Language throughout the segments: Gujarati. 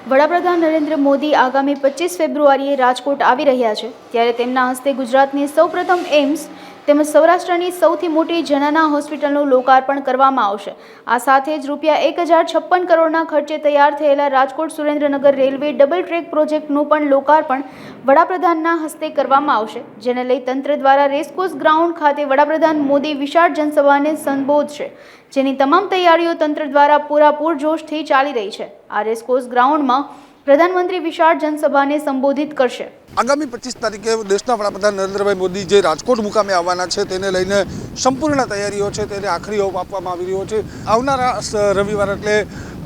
વડાપ્રધાન નરેન્દ્ર મોદી આગામી 25 ફેબ્રુઆરીએ રાજકોટ આવી રહ્યા છે, ત્યારે તેમના હસ્તે ગુજરાતની સૌપ્રથમ એમ્સ તેમજ સૌરાષ્ટ્રની સૌથી મોટી જનના હોસ્પિટલનું લોકાર્પણ કરવામાં આવશે। આ સાથે જ ₹1056 કરોડના ખર્ચે તૈયાર થયેલા Rajkot Surendranagar railway double track પ્રોજેક્ટનું પણ લોકાર્પણ વડાપ્રધાનના હસ્તે કરવામાં આવશે, જેને લઈ તંત્ર દ્વારા રેસકોર્સ ગ્રાઉન્ડ ખાતે વડાપ્રધાન મોદી વિશાળ જનસભાને સંબોધશે, જેની તમામ તૈયારીઓ તંત્ર દ્વારા પૂરા જોશથી ચાલી રહી છે। આ રેસકોર્સ ગ્રાઉન્ડમાં પ્રધાનમંત્રી વિશાળ જનસભાને સંબોધિત કરશે। આગામી 25 તારીખે દેશના વડાપ્રધાન નરેન્દ્રભાઈ મોદી જે રાજકોટ મુકામે આવવાના છે તેને લઈને સંપૂર્ણ તૈયારીઓ છે તેને આખરી ઓપ આપવામાં આવી રહ્યો છે। આવનારા રવિવાર એટલે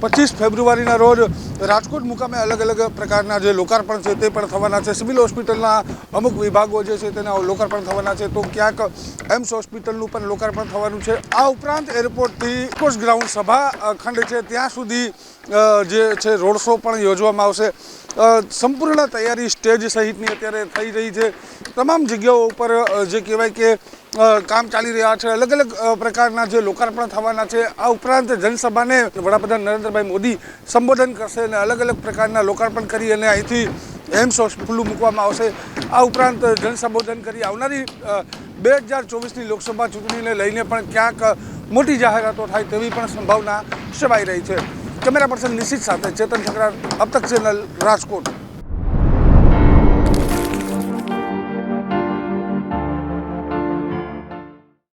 25 ફેબ્રુઆરીના રોજ રાજકોટ મુકામે અલગ અલગ પ્રકારના જે લોકાર્પણ છે તે પણ થવાના છે। સિવિલ હોસ્પિટલના અમુક વિભાગો જે છે તેના લોકાર્પણ થવાના છે, તો ક્યાંક એમ્સ હોસ્પિટલનું પણ લોકાર્પણ થવાનું છે। આ ઉપરાંત એરપોર્ટથી રેસકોર્સ ગ્રાઉન્ડ સભા ખંડ છે ત્યાં સુધી જે છે રોડ શો પણ યોજવામાં આવશે। સંપૂર્ણ તૈયારી સ્ટેજ સહિતની અત્યારે થઈ રહી છે। તમામ જગ્યાઓ ઉપર જે કહેવાય કે કામ ચાલી રહ્યા છે, અલગ અલગ પ્રકારના જે લોકાર્પણ થવાના છે। આ ઉપરાંત જનસભાને વડાપ્રધાન નરેન્દ્રભાઈ મોદી સંબોધન કરશે અને અલગ અલગ પ્રકારના લોકાર્પણ કરી અને અહીંથી એમ્સ હોસ્પિટલ મૂકવામાં આવશે। આ ઉપરાંત જનસંબોધન કરી આવનારી 2024ની લોકસભા ચૂંટણીને લઈને પણ ક્યાંક મોટી જાહેરાતો થાય તેવી પણ સંભાવના સેવાઈ રહી છે। કેમેરા પર્સન નિશિત સાથે ચેતન ઠકરાર, અબ તક ચેનલ, રાજકોટ।